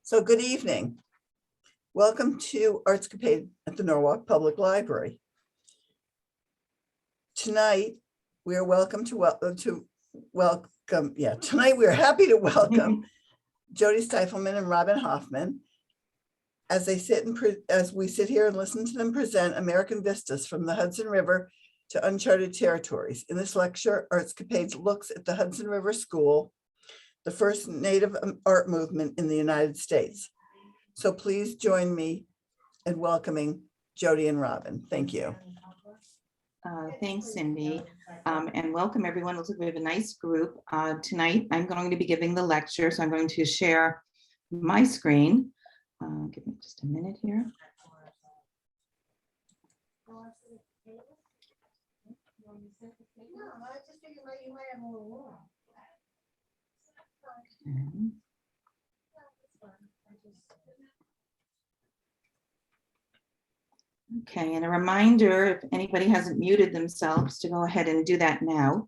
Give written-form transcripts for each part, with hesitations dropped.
So good evening. Welcome to ArtScapades at the Norwalk Public Library. Tonight, we are tonight we are happy to welcome Jody Stifelman and Robin Hoffman as we sit here and listen to them present American Vistas from the Hudson River to Uncharted Territories. In this lecture, ArtScapades looks at the Hudson River School, the first Native art movement in the United States. So please join me in welcoming Jody and Robin. Thank you. Thanks, Cindy, and welcome everyone. Looks like we have a nice group. Tonight, I'm going to be giving the lecture, so I'm going to share my screen. Give me just a minute here. Okay, and a reminder, if anybody hasn't muted themselves, to go ahead and do that now.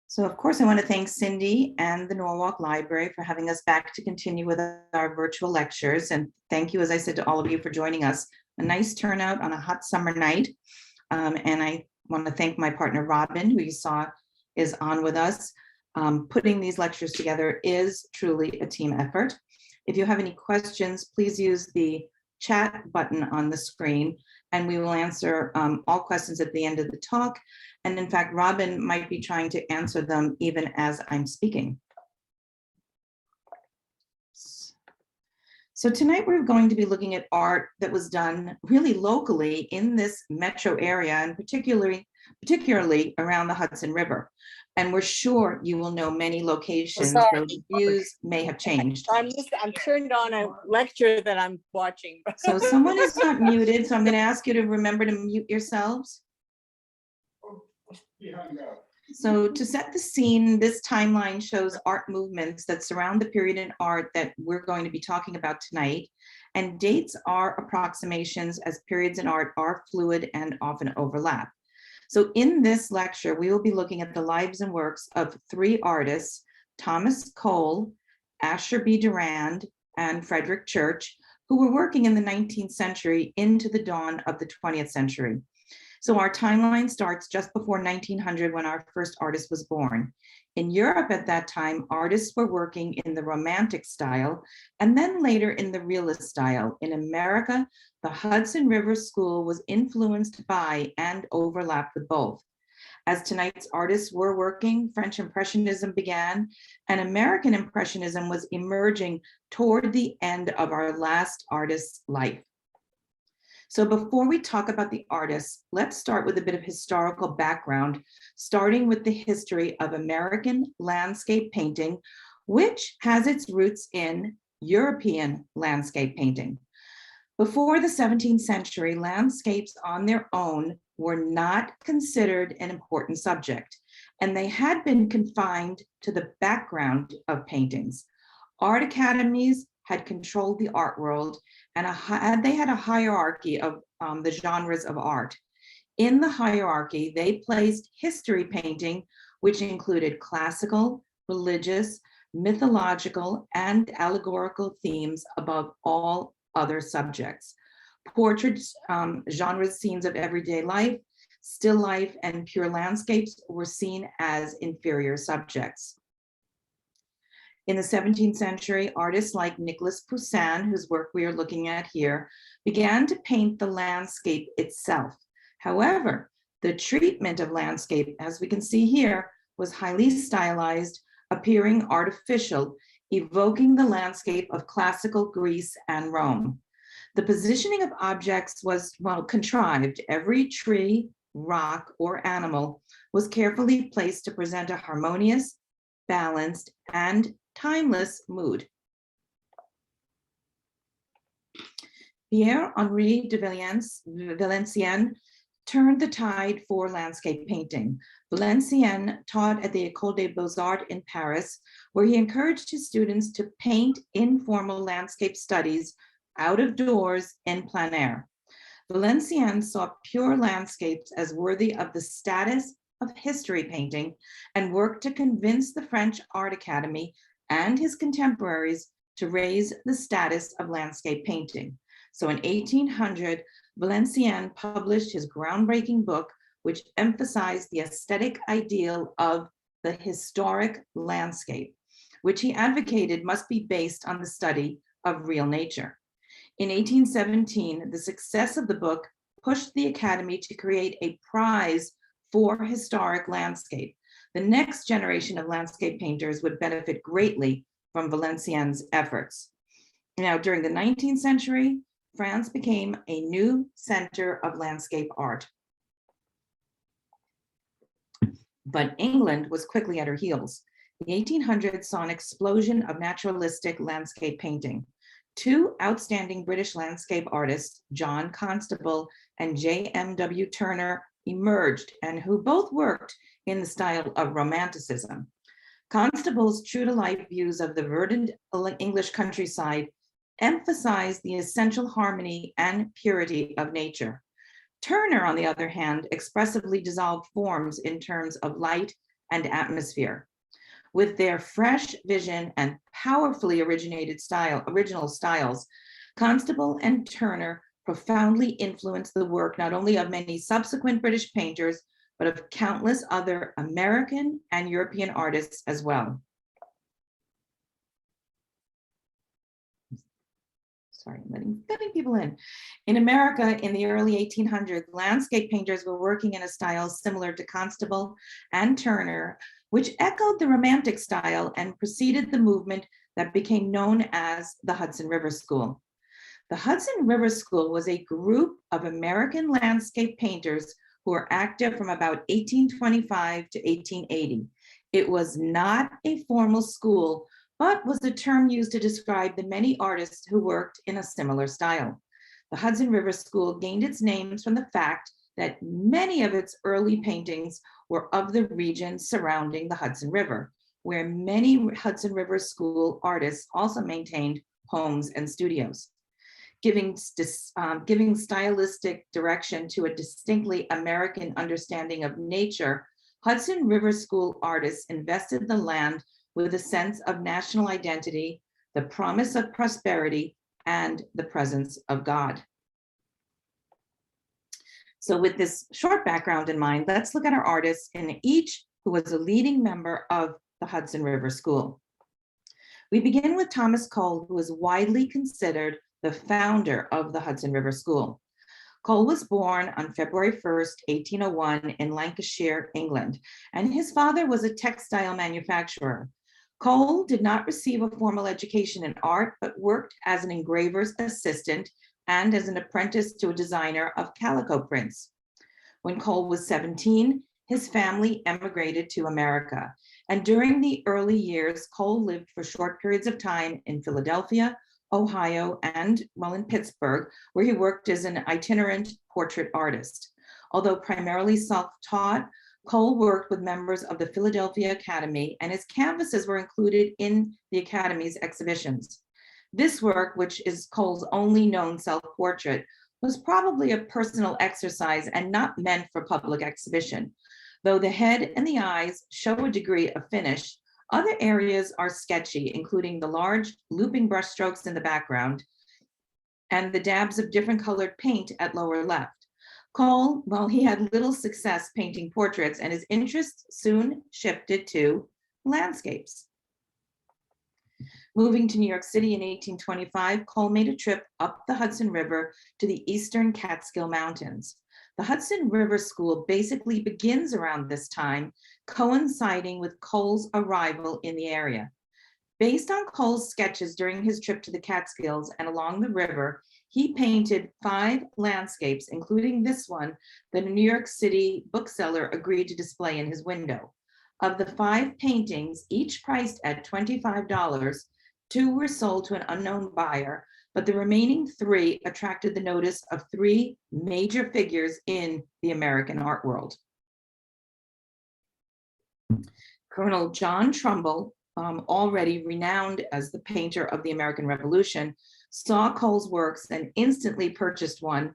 So of course, I want to thank Cindy and the Norwalk Library for having us back to continue with our virtual lectures. And thank you, as I said, to all of you for joining us. A nice turnout on a hot summer night. And I want to thank my partner, Robin, who you saw is on with us. Putting these lectures together is truly a team effort. If you have any questions, please use the chat button on the screen, and we will answer all questions at the end of the talk. And in fact, Robin might be trying to answer them even as I'm speaking. So tonight we're going to be looking at art that was done really locally in this metro area, and particularly around the Hudson River. And we're sure you will know many locations where views may have changed. I'm turned on a lecture that I'm watching. So someone is not muted, so I'm going to ask you to remember to mute yourselves. So to set the scene, this timeline shows art movements that surround the period in art that we're going to be talking about tonight. And dates are approximations, as periods in art are fluid and often overlap. So in this lecture, we will be looking at the lives and works of three artists, Thomas Cole, Asher B Durand, and Frederick Church, who were working in the 19th century into the dawn of the 20th century. So our timeline starts just before 1900, when our first artist was born. In Europe at that time, artists were working in the Romantic style, and then later in the Realist style. In America, the Hudson River School was influenced by and overlapped with both. As tonight's artists were working, French Impressionism began, and American Impressionism was emerging toward the end of our last artist's life. So before we talk about the artists, let's start with a bit of historical background, starting with the history of American landscape painting, which has its roots in European landscape painting. Before the 17th century, landscapes on their own were not considered an important subject, and they had been confined to the background of paintings. Art academies had controlled the art world, and they had a hierarchy of the genres of art. In the hierarchy, they placed history painting, which included classical, religious, mythological, and allegorical themes above all other subjects. Portraits, genres, scenes of everyday life, still life, and pure landscapes were seen as inferior subjects. In the 17th century, artists like Nicholas Poussin, whose work we are looking at here, began to paint the landscape itself. However, the treatment of landscape, as we can see here, was highly stylized, appearing artificial, evoking the landscape of classical Greece and Rome. The positioning of objects was, well, contrived. Every tree, rock, or animal was carefully placed to present a harmonious, balanced, and timeless mood. Pierre-Henri de Valenciennes turned the tide for landscape painting. Valenciennes taught at the École des Beaux-Arts in Paris, where he encouraged his students to paint informal landscape studies out of doors in plein air. Valenciennes saw pure landscapes as worthy of the status of history painting and worked to convince the French Art Academy and his contemporaries to raise the status of landscape painting. So in 1800, Valenciennes published his groundbreaking book, which emphasized the aesthetic ideal of the historic landscape, which he advocated must be based on the study of real nature. In 1817, the success of the book pushed the Academy to create a prize for historic landscape. The next generation of landscape painters would benefit greatly from Valenciennes' efforts. Now, during the 19th century, France became a new center of landscape art. But England was quickly at her heels. The 1800s saw an explosion of naturalistic landscape painting. Two outstanding British landscape artists, John Constable and J.M.W. Turner, emerged, and who both worked in the style of Romanticism. Constable's true-to-life views of the verdant English countryside emphasized the essential harmony and purity of nature. Turner, on the other hand, expressively dissolved forms in terms of light and atmosphere. With their fresh vision and powerfully original styles, Constable and Turner profoundly influenced the work not only of many subsequent British painters, but of countless other American and European artists as well. Sorry, I'm letting people in. In America, in the early 1800s, landscape painters were working in a style similar to Constable and Turner, which echoed the Romantic style and preceded the movement that became known as the Hudson River School. The Hudson River School was a group of American landscape painters who were active from about 1825 to 1880. It was not a formal school, but was the term used to describe the many artists who worked in a similar style. The Hudson River School gained its names from the fact that many of its early paintings were of the region surrounding the Hudson River, where many Hudson River School artists also maintained homes and studios. Giving stylistic direction to a distinctly American understanding of nature, Hudson River School artists invested the land with a sense of national identity, the promise of prosperity, and the presence of God. So with this short background in mind, let's look at our artists, and each who was a leading member of the Hudson River School. We begin with Thomas Cole, who is widely considered the founder of the Hudson River School. Cole was born on February 1st, 1801 in Lancashire, England, and his father was a textile manufacturer. Cole did not receive a formal education in art, but worked as an engraver's assistant and as an apprentice to a designer of calico prints. When Cole was 17, his family emigrated to America. And during the early years, Cole lived for short periods of time in Philadelphia, Ohio, and in Pittsburgh, where he worked as an itinerant portrait artist. Although primarily self-taught, Cole worked with members of the Philadelphia Academy, and his canvases were included in the Academy's exhibitions. This work, which is Cole's only known self-portrait, was probably a personal exercise and not meant for public exhibition. Though the head and the eyes show a degree of finish, other areas are sketchy, including the large looping brushstrokes in the background and the dabs of different colored paint at lower left. Cole, well, he had little success painting portraits, and his interest soon shifted to landscapes. Moving to New York City in 1825, Cole made a trip up the Hudson River to the eastern Catskill Mountains. The Hudson River School basically begins around this time, coinciding with Cole's arrival in the area. Based on Cole's sketches during his trip to the Catskills and along the river, he painted 5 landscapes, including this one that a New York City bookseller agreed to display in his window. Of the 5 paintings, each priced at $25, 2 were sold to an unknown buyer, but the remaining 3 attracted the notice of 3 major figures in the American art world. Colonel John Trumbull, already renowned as the painter of the American Revolution, saw Cole's works and instantly purchased one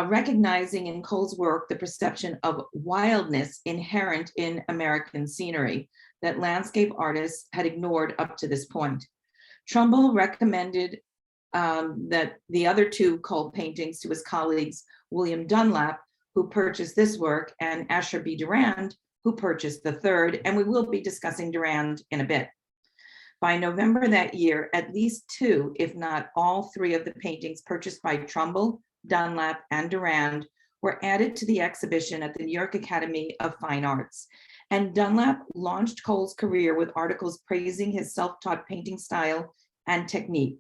recognizing in Cole's work the perception of wildness inherent in American scenery that landscape artists had ignored up to this point. Trumbull recommended that the other two Cole paintings to his colleagues, William Dunlap, who purchased this work, and Asher B. Durand, who purchased the third, and we will be discussing Durand in a bit. By November that year, at least two, if not all three of the paintings purchased by Trumbull, Dunlap, and Durand were added to the exhibition at the New York Academy of Fine Arts. And Dunlap launched Cole's career with articles praising his self-taught painting style and technique.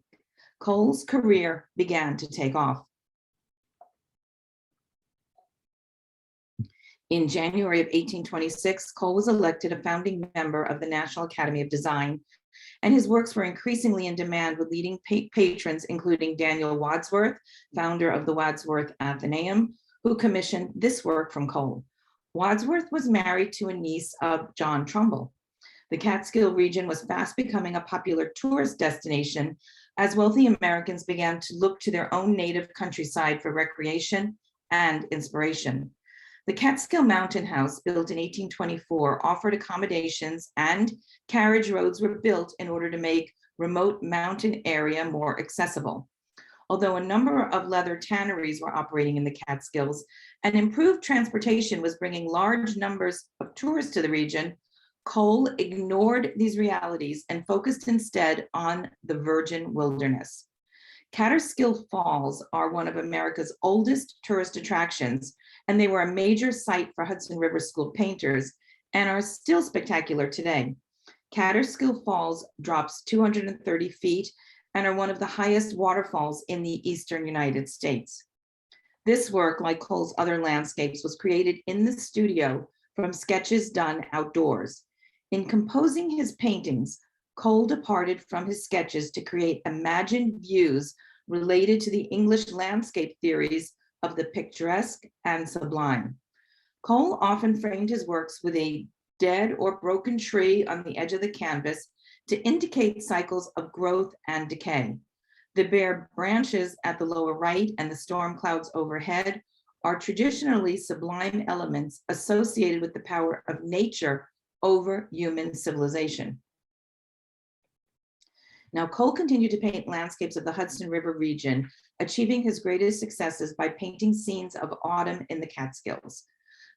Cole's career began to take off. In January of 1826, Cole was elected a founding member of the National Academy of Design, and his works were increasingly in demand with leading patrons, including Daniel Wadsworth, founder of the Wadsworth Athenaeum, who commissioned this work from Cole. Wadsworth was married to a niece of John Trumbull. The Catskill region was fast becoming a popular tourist destination as wealthy Americans began to look to their own native countryside for recreation and inspiration. The Catskill Mountain House, built in 1824, offered accommodations, and carriage roads were built in order to make remote mountain area more accessible. Although a number of leather tanneries were operating in the Catskills, and improved transportation was bringing large numbers of tourists to the region, Cole ignored these realities and focused instead on the virgin wilderness. Catterskill Falls are one of America's oldest tourist attractions, and they were a major site for Hudson River School painters and are still spectacular today. Catterskill Falls drops 230 feet and are one of the highest waterfalls in the eastern United States. This work, like Cole's other landscapes, was created in the studio from sketches done outdoors. In composing his paintings, Cole departed from his sketches to create imagined views related to the English landscape theories of the picturesque and sublime. Cole often framed his works with a dead or broken tree on the edge of the canvas to indicate cycles of growth and decay. The bare branches at the lower right and the storm clouds overhead are traditionally sublime elements associated with the power of nature over human civilization. Now, Cole continued to paint landscapes of the Hudson River region, achieving his greatest successes by painting scenes of autumn in the Catskills.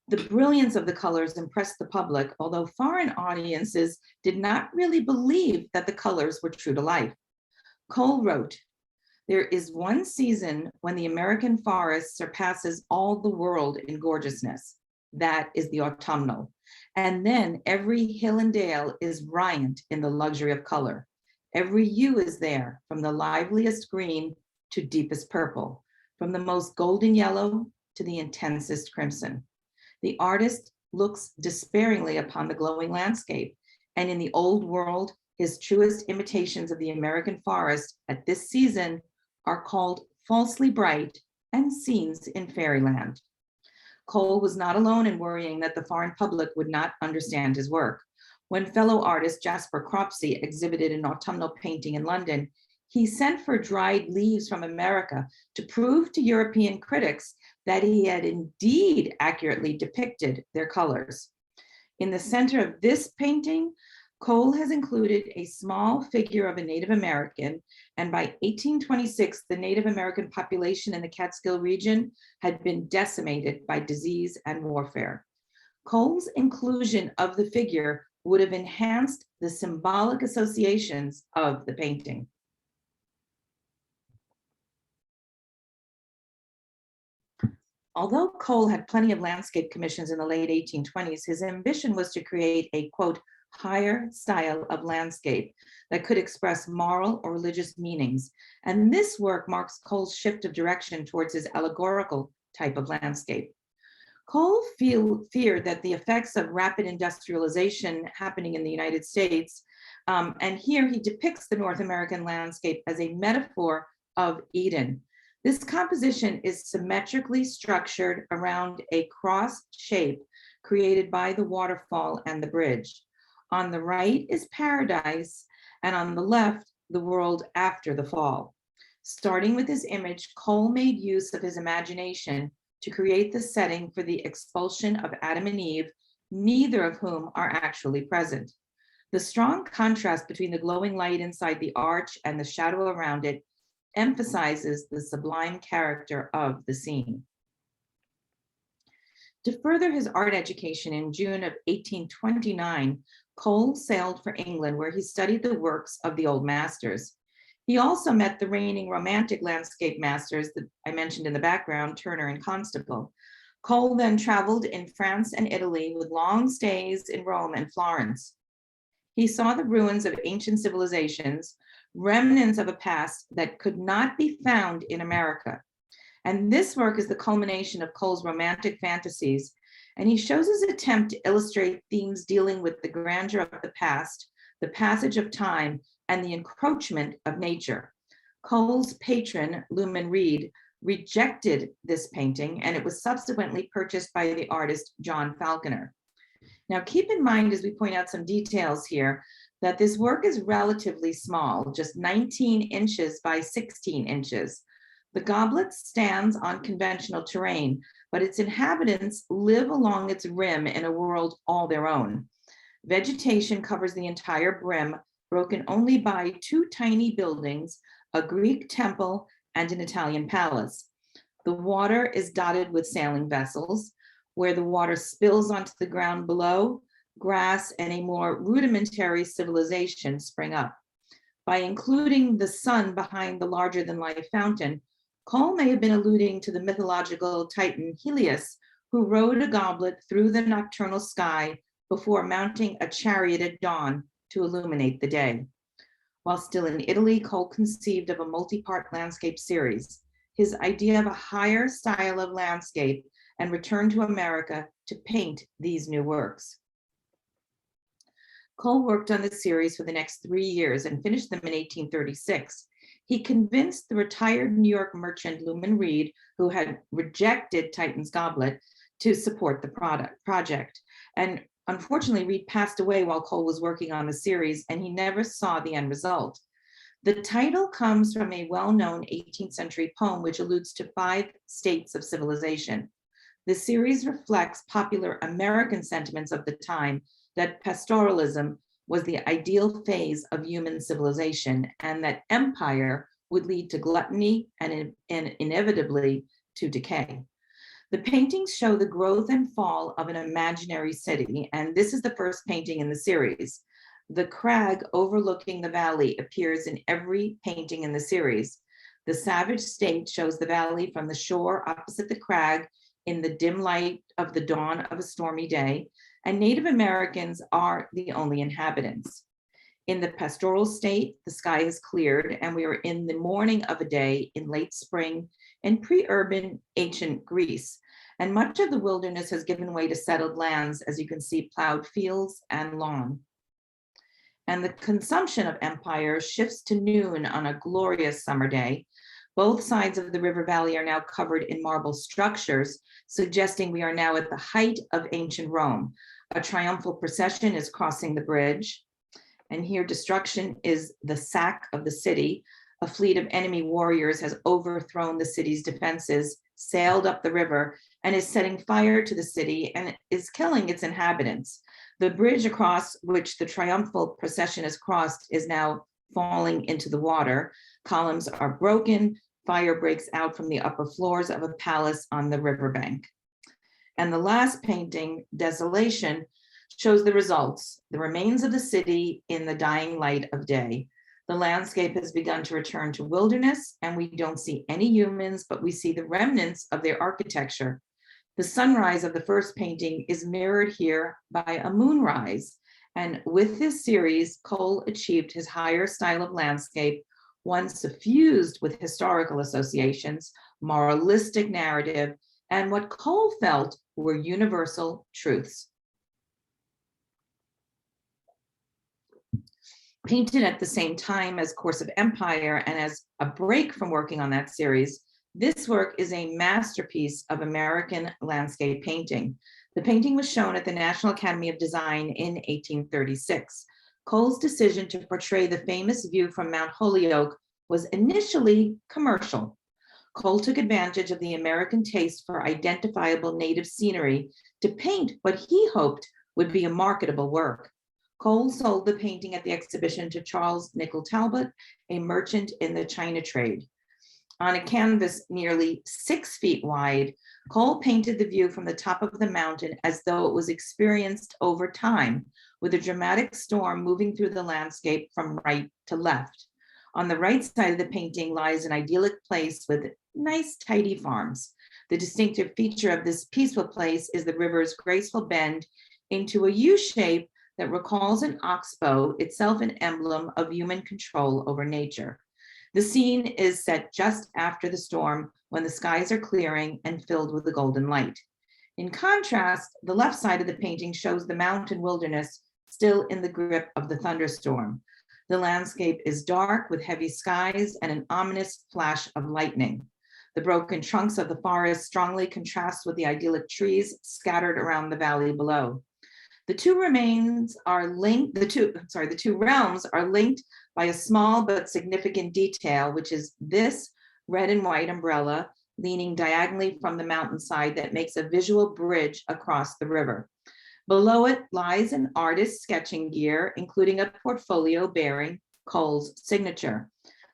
The brilliance of the colors impressed the public, although foreign audiences did not really believe that the colors were true to life. Cole wrote, "There is one season when the American forest surpasses all the world in gorgeousness. That is the autumnal. And then every hill and dale is riant in the luxury of color. Every hue is there, from the liveliest green to deepest purple, from the most golden yellow to the intensest crimson. The artist looks despairingly upon the glowing landscape, and in the old world, his truest imitations of the American forest at this season are called falsely bright and scenes in fairyland." Cole was not alone in worrying that the foreign public would not understand his work. When fellow artist Jasper Cropsey exhibited an autumnal painting in London, he sent for dried leaves from America to prove to European critics that he had indeed accurately depicted their colors. In the center of this painting, Cole has included a small figure of a Native American, and by 1826, the Native American population in the Catskill region had been decimated by disease and warfare. Cole's inclusion of the figure would have enhanced the symbolic associations of the painting. Although Cole had plenty of landscape commissions in the late 1820s, his ambition was to create a, quote, higher style of landscape that could express moral or religious meanings. And this work marks Cole's shift of direction towards his allegorical type of landscape. Cole feared that the effects of rapid industrialization happening in the United States, and here he depicts the North American landscape as a metaphor of Eden. This composition is symmetrically structured around a cross shape created by the waterfall and the bridge. On the right is paradise, and on the left, the world after the fall. Starting with his image, Cole made use of his imagination to create the setting for the expulsion of Adam and Eve, neither of whom are actually present. The strong contrast between the glowing light inside the arch and the shadow around it emphasizes the sublime character of the scene. To further his art education in June of 1829, Cole sailed for England, where he studied the works of the old masters. He also met the reigning romantic landscape masters that I mentioned in the background, Turner and Constable. Cole then traveled in France and Italy with long stays in Rome and Florence. He saw the ruins of ancient civilizations, remnants of a past that could not be found in America. And this work is the culmination of Cole's romantic fantasies, and he shows his attempt to illustrate themes dealing with the grandeur of the past, the passage of time, and the encroachment of nature. Cole's patron, Luman Reed, rejected this painting, and it was subsequently purchased by the artist John Falconer. Now, keep in mind, as we point out some details here, that this work is relatively small, just 19 inches by 16 inches. The goblet stands on conventional terrain, but its inhabitants live along its rim in a world all their own. Vegetation covers the entire brim, broken only by two tiny buildings, a Greek temple and an Italian palace. The water is dotted with sailing vessels. Where the water spills onto the ground below, grass and a more rudimentary civilization spring up. By including the sun behind the larger-than-life fountain, Cole may have been alluding to the mythological Titan Helios, who rode a goblet through the nocturnal sky before mounting a chariot at dawn to illuminate the day. While still in Italy, Cole conceived of a multi-part landscape series. His idea of a higher style of landscape and returned to America to paint these new works. Cole worked on the series for the next 3 years and finished them in 1836. He convinced the retired New York merchant Luman Reed, who had rejected Titan's Goblet, to support the project. And unfortunately, Reed passed away while Cole was working on the series, and he never saw the end result. The title comes from a well-known 18th century poem which alludes to 5 states of civilization. The series reflects popular American sentiments of the time that pastoralism was the ideal phase of human civilization and that empire would lead to gluttony and inevitably to decay. The paintings show the growth and fall of an imaginary city, and this is the first painting in the series. The crag overlooking the valley appears in every painting in the series. The savage state shows the valley from the shore opposite the crag in the dim light of the dawn of a stormy day, and Native Americans are the only inhabitants. In the pastoral state, the sky is cleared, and we are in the morning of a day in late spring in pre-urban ancient Greece. And much of the wilderness has given way to settled lands, as you can see, plowed fields and lawn. And the consumption of empire shifts to noon on a glorious summer day. Both sides of the river valley are now covered in marble structures, suggesting we are now at the height of ancient Rome. A triumphal procession is crossing the bridge. And here destruction is the sack of the city. A fleet of enemy warriors has overthrown the city's defenses, sailed up the river, and is setting fire to the city and is killing its inhabitants. The bridge across which the triumphal procession is crossed is now falling into the water. Columns are broken. Fire breaks out from the upper floors of a palace on the riverbank. And the last painting, Desolation, shows the results, the remains of the city in the dying light of day. The landscape has begun to return to wilderness, and we don't see any humans, but we see the remnants of their architecture. The sunrise of the first painting is mirrored here by a moonrise. And with this series, Cole achieved his higher style of landscape, one suffused with historical associations, moralistic narrative, and what Cole felt were universal truths. Painted at the same time as Course of Empire and as a break from working on that series, this work is a masterpiece of American landscape painting. The painting was shown at the National Academy of Design in 1836. Cole's decision to portray the famous view from Mount Holyoke was initially commercial. Cole took advantage of the American taste for identifiable native scenery to paint what he hoped would be a marketable work. Cole sold the painting at the exhibition to Charles Nichol Talbot, a merchant in the China trade. On a canvas nearly 6 feet wide, Cole painted the view from the top of the mountain as though it was experienced over time, with a dramatic storm moving through the landscape from right to left. On the right side of the painting lies an idyllic place with nice, tidy farms. The distinctive feature of this peaceful place is the river's graceful bend into a U shape that recalls an oxbow, itself an emblem of human control over nature. The scene is set just after the storm, when the skies are clearing and filled with a golden light. In contrast, the left side of the painting shows the mountain wilderness still in the grip of the thunderstorm. The landscape is dark with heavy skies and an ominous flash of lightning. The broken trunks of the forest strongly contrast with the idyllic trees scattered around the valley below. The two realms are linked by a small but significant detail, which is this red and white umbrella leaning diagonally from the mountainside that makes a visual bridge across the river. Below it lies an artist's sketching gear, including a portfolio bearing Cole's signature.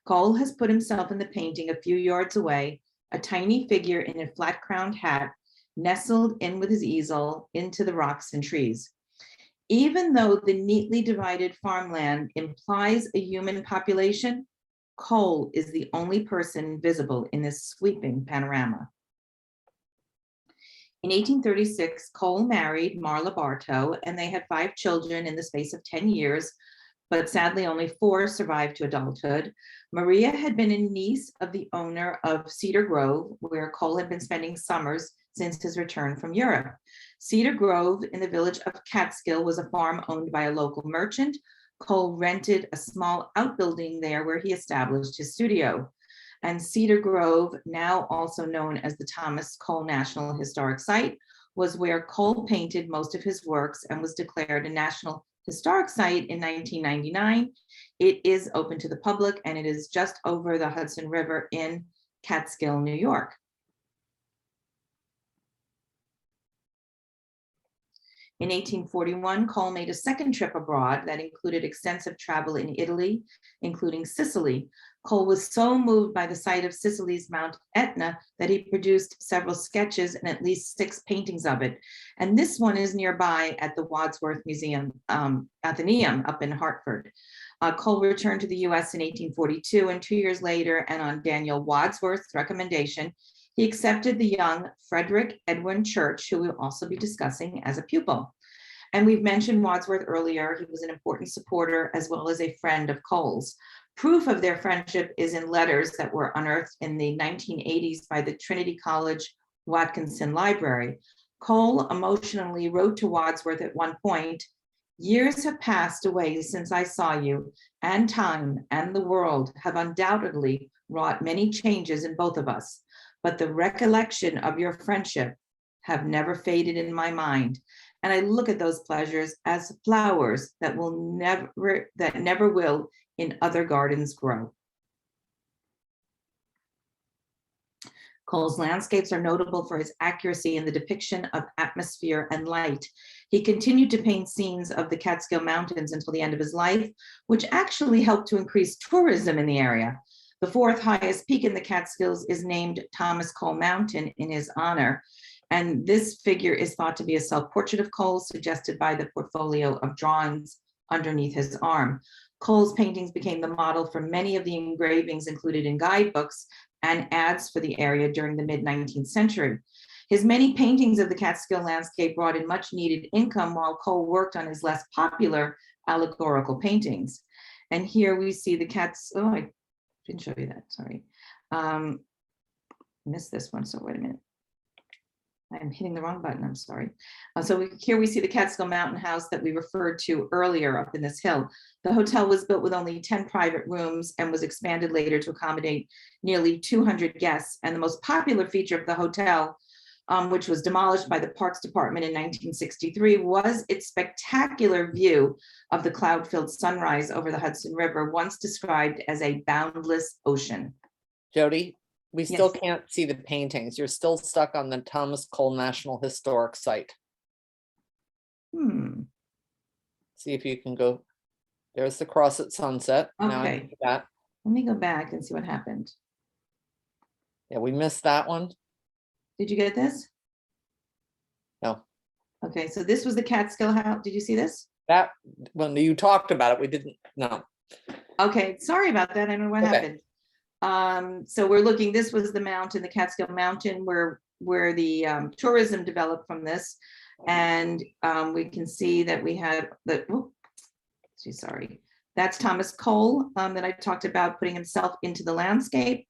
Cole has put himself in the painting a few yards away, a tiny figure in a flat-crowned hat, nestled in with his easel into the rocks and trees. Even though the neatly divided farmland implies a human population, Cole is the only person visible in this sweeping panorama. In 1836, Cole married Marla Bartow, and they had 5 children in the space of 10 years, but sadly only 4 survived to adulthood. Maria had been a niece of the owner of Cedar Grove, where Cole had been spending summers since his return from Europe. Cedar Grove in the village of Catskill was a farm owned by a local merchant. Cole rented a small outbuilding there where he established his studio. And Cedar Grove, now also known as the Thomas Cole National Historic Site, was where Cole painted most of his works and was declared a National Historic Site in 1999. It is open to the public, and it is just over the Hudson River in Catskill, New York. In 1841, Cole made a second trip abroad that included extensive travel in Italy, including Sicily. Cole was so moved by the sight of Sicily's Mount Etna that he produced several sketches and at least 6 paintings of it. And this one is nearby at the Wadsworth Museum, Athenaeum up in Hartford. Cole returned to the US in 1842, and 2 years later, and on Daniel Wadsworth's recommendation, he accepted the young Frederick Church, who we'll also be discussing, as a pupil. And we've mentioned Wadsworth earlier. He was an important supporter as well as a friend of Cole's. Proof of their friendship is in letters that were unearthed in the 1980s by the Trinity College Watkinson Library. Cole emotionally wrote to Wadsworth at one point, "Years have passed away since I saw you, and time and the world have undoubtedly wrought many changes in both of us. But the recollection of your friendship have never faded in my mind. And I look at those pleasures as flowers that never will in other gardens grow." Cole's landscapes are notable for his accuracy in the depiction of atmosphere and light. He continued to paint scenes of the Catskill Mountains until the end of his life, which actually helped to increase tourism in the area. The 4th highest peak in the Catskills is named Thomas Cole Mountain in his honor. And this figure is thought to be a self-portrait of Cole, suggested by the portfolio of drawings underneath his arm. Cole's paintings became the model for many of the engravings included in guidebooks and ads for the area during the mid-19th century. His many paintings of the Catskill landscape brought in much needed income while Cole worked on his less popular allegorical paintings. And here we see the I didn't show you that, sorry. Missed this one, so wait a minute. I'm hitting the wrong button, I'm sorry. Here we see the Catskill Mountain House that we referred to earlier up in this hill. The hotel was built with only 10 private rooms and was expanded later to accommodate nearly 200 guests. And the most popular feature of the hotel which was demolished by the Parks Department in 1963, was its spectacular view of the cloud-filled sunrise over the Hudson River, once described as a boundless ocean. Jody, we still Yes. can't see the paintings. You're still stuck on the Thomas Cole National Historic Site. See if you can go. There's the cross at sunset. Now I Okay. can do that. Let me go back and see what happened. Yeah, we missed that one. Did you get this? No. Okay, so this was the Catskill house. Did you see this? That, when you talked about it, we didn't, no. Okay, sorry about that. I don't know what Okay. happened. So we're looking, this was the mountain, the Catskill Mountain, where the tourism developed from this. And we can see that we had the, sorry, that's Thomas Cole that I talked about putting himself into the landscape.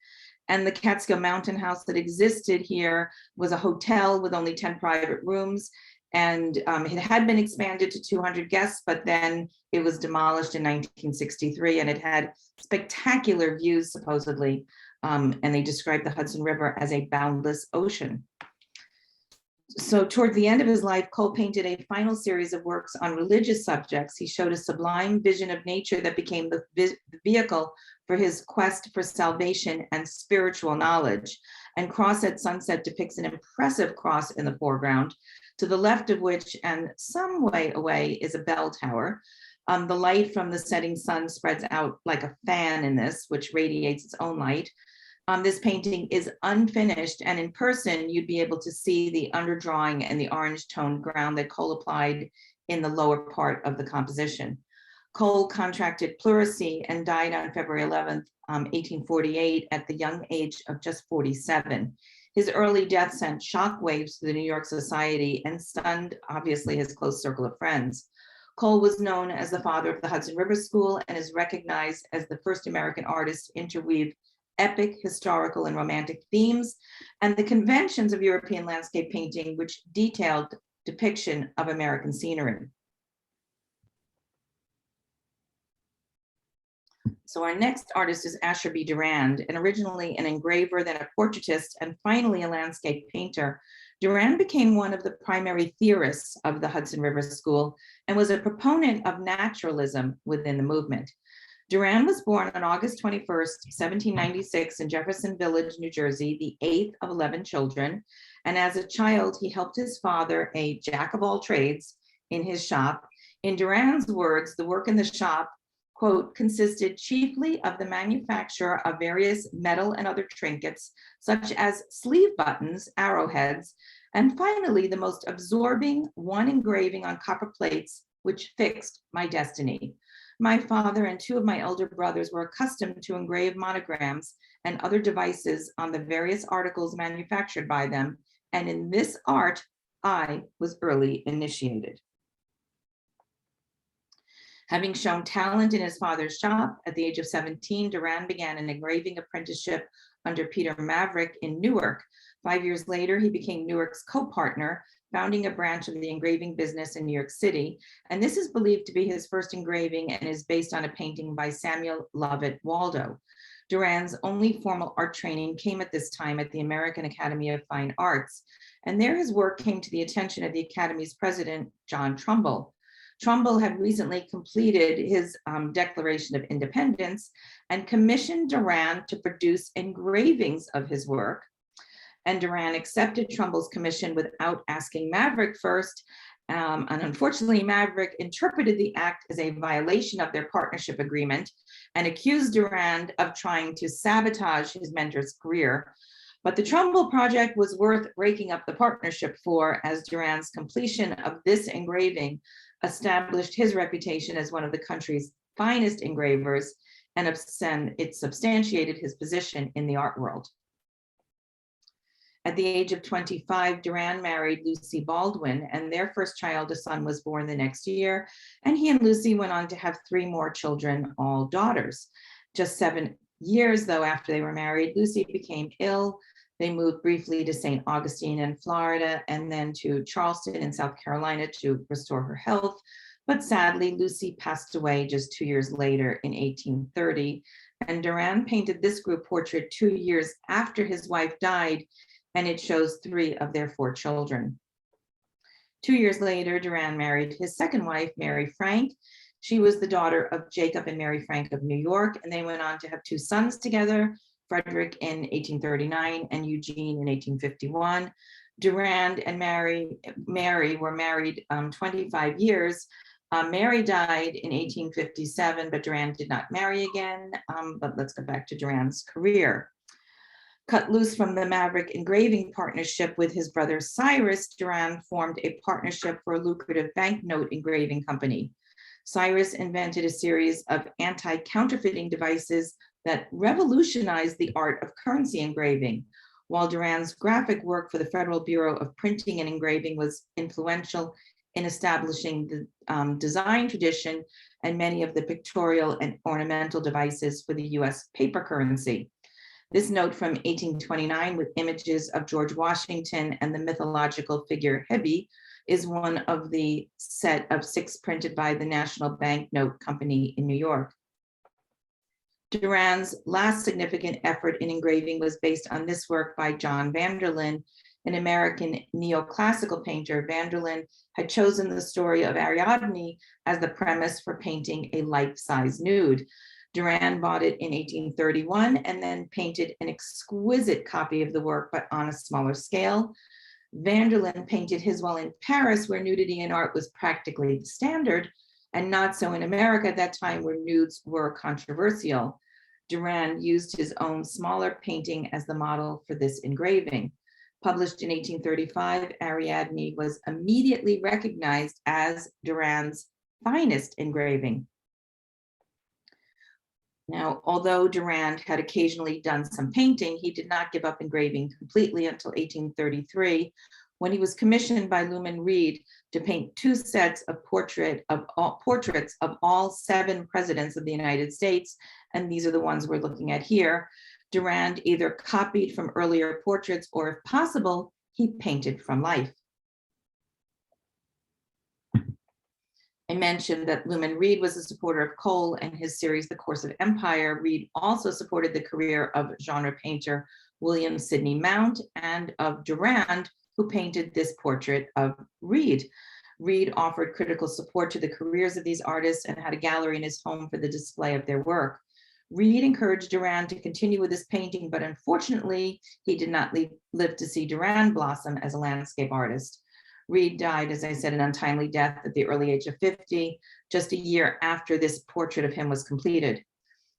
And the Catskill Mountain House that existed here was a hotel with only 10 private rooms. And it had been expanded to 200 guests, but then it was demolished in 1963, and it had spectacular views, supposedly. And they described the Hudson River as a boundless ocean. So toward the end of his life, Cole painted a final series of works on religious subjects. He showed a sublime vision of nature that became the vehicle for his quest for salvation and spiritual knowledge. And Cross at Sunset depicts an impressive cross in the foreground, to the left of which and some way away is a bell tower. The light from the setting sun spreads out like a fan in this, which radiates its own light. This painting is unfinished, and in person, you'd be able to see the underdrawing and the orange toned ground that Cole applied in the lower part of the composition. Cole contracted pleurisy and died on February 11th, 1848, at the young age of just 47. His early death sent shockwaves through the New York society and stunned, obviously, his close circle of friends. Cole was known as the father of the Hudson River School and is recognized as the first American artist to interweave epic, historical, and romantic themes, and the conventions of European landscape painting, which detailed depiction of American scenery. So our next artist is B Durand, and originally an engraver, then a portraitist, and finally a landscape painter. Durand became one of the primary theorists of the Hudson River School and was a proponent of naturalism within the movement. Durand was born on August 21st, 1796 in Jefferson Village, New Jersey, the 8th of 11 children. And as a child, he helped his father, a jack of all trades, in his shop. In Durand's words, the work in the shop, quote, consisted chiefly of the manufacture of various metal and other trinkets, such as sleeve buttons, arrowheads, and finally, the most absorbing one engraving on copper plates, which fixed my destiny. My father and two of my elder brothers were accustomed to engrave monograms and other devices on the various articles manufactured by them, and in this art, I was early initiated. Having shown talent in his father's shop, at the age of 17, Durand began an engraving apprenticeship under Peter Maverick in Newark. 5 years later, he became Newark's co-partner, founding a branch of the engraving business in New York City. And this is believed to be his first engraving and is based on a painting by Samuel Lovett Waldo. Durand's only formal art training came at this time at the American Academy of Fine Arts. And there his work came to the attention of the Academy's president, John Trumbull. Trumbull had recently completed his Declaration of Independence and commissioned Durand to produce engravings of his work. And Durand accepted Trumbull's commission without asking Maverick first. And unfortunately, Maverick interpreted the act as a violation of their partnership agreement and accused Durand of trying to sabotage his mentor's career. But the Trumbull project was worth breaking up the partnership for, as Durand's completion of this engraving established his reputation as one of the country's finest engravers, and it substantiated his position in the art world. At the age of 25, Durand married Lucy Baldwin, and their first child, a son, was born the next year. And he and Lucy went on to have 3 more children, all daughters. Just 7 years, though, after they were married, Lucy became ill. They moved briefly to St. Augustine in Florida and then to Charleston in South Carolina to restore her health. But sadly, Lucy passed away just 2 years later in 1830. And Durand painted this group portrait 2 years after his wife died and it shows 3 of their 4 children. 2 years later, Durand married his second wife, Mary Frank. She was the daughter of Jacob and Mary Frank of New York, and they went on to have 2 sons together, Frederick in 1839 and Eugene in 1851. Durand and Mary were married 25 years. Mary died in 1857, but Durand did not marry again. But let's go back to Durand's career. Cut loose from the Maverick engraving partnership with his brother Cyrus, Durand formed a partnership for a lucrative banknote engraving company. Cyrus invented a series of anti-counterfeiting devices that revolutionized the art of currency engraving, while Durand's graphic work for the Federal Bureau of Printing and Engraving was influential in establishing the design tradition and many of the pictorial and ornamental devices for the US paper currency. This note from 1829 with images of George Washington and the mythological figure Hebe is one of the set of 6 printed by the National Banknote Company in New York. Durand's last significant effort in engraving was based on this work by John Vanderlyn, an American neoclassical painter. Vanderlyn had chosen the story of Ariadne as the premise for painting a life-size nude. Durand bought it in 1831 and then painted an exquisite copy of the work, but on a smaller scale. Vanderlyn painted his while in Paris, where nudity in art was practically the standard, and not so in America at that time, where nudes were controversial. Durand used his own smaller painting as the model for this engraving. Published in 1835, Ariadne was immediately recognized as Durand's finest engraving. Now, although Durand had occasionally done some painting, he did not give up engraving completely until 1833, when he was commissioned by Luman Reed to paint 2 sets of portraits of all 7 presidents of the United States, and these are the ones we're looking at here. Durand either copied from earlier portraits, or if possible, he painted from life. I mentioned that Luman Reed was a supporter of Cole and his series, The Course of Empire. Reed also supported the career of genre painter William Sidney Mount and of Durand, who painted this portrait of Reed. Reed offered critical support to the careers of these artists and had a gallery in his home for the display of their work. Reed encouraged Durand to continue with his painting, but unfortunately, he did not live to see Durand blossom as a landscape artist. Reed died, as I said, an untimely death at the early age of 50, just a year after this portrait of him was completed.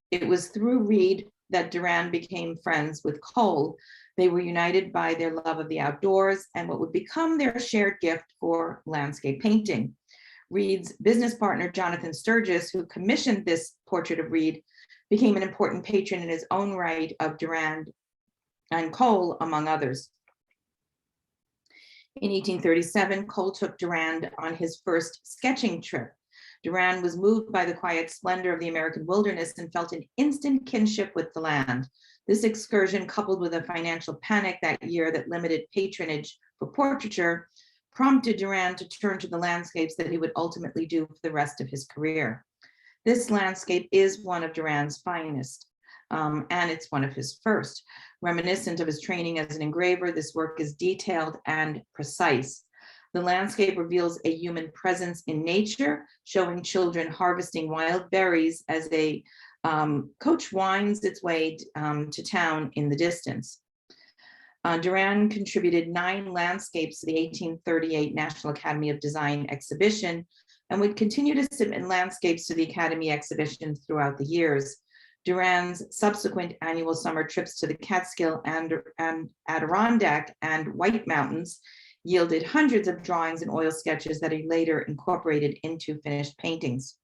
It was through Reed that Durand became friends with Cole. They were united by their love of the outdoors and what would become their shared gift for landscape painting. Reed's business partner, Jonathan Sturgis, who commissioned this portrait of Reed, became an important patron in his own right of Durand and Cole, among others. In 1837, Cole took Durand on his first sketching trip. Durand was moved by the quiet splendor of the American wilderness and felt an instant kinship with the land. This excursion, coupled with a financial panic that year that limited patronage for portraiture, prompted Durand to turn to the landscapes that he would ultimately do for the rest of his career. This landscape is one of Durand's finest, and it's one of his first. Reminiscent of his training as an engraver, this work is detailed and precise. The landscape reveals a human presence in nature, showing children harvesting wild berries as a coach winds its way to town in the distance. Durand contributed 9 landscapes to the 1838 National Academy of Design exhibition and would continue to submit landscapes to the Academy exhibitions throughout the years. Durand's subsequent annual summer trips to the Catskill and Adirondack and White Mountains yielded hundreds of drawings and oil sketches that he later incorporated into finished paintings.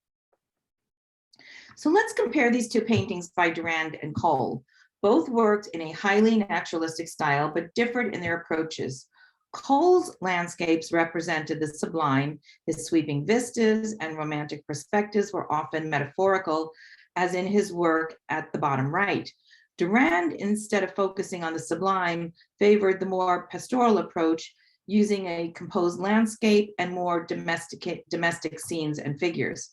So let's compare these 2 paintings by Durand and Cole. Both worked in a highly naturalistic style, but differed in their approaches. Cole's landscapes represented the sublime. His sweeping vistas and romantic perspectives were often metaphorical, as in his work at the bottom right. Durand, instead of focusing on the sublime, favored the more pastoral approach, using a composed landscape and more domestic scenes and figures.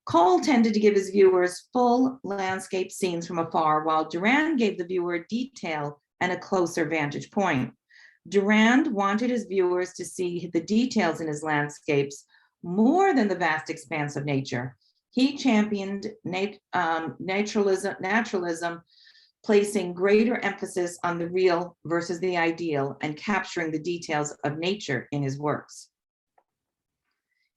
Cole tended to give his viewers full landscape scenes from afar, while Durand gave the viewer detail and a closer vantage point. Durand wanted his viewers to see the details in his landscapes more than the vast expanse of nature. He championed naturalism, placing greater emphasis on the real versus the ideal and capturing the details of nature in his works.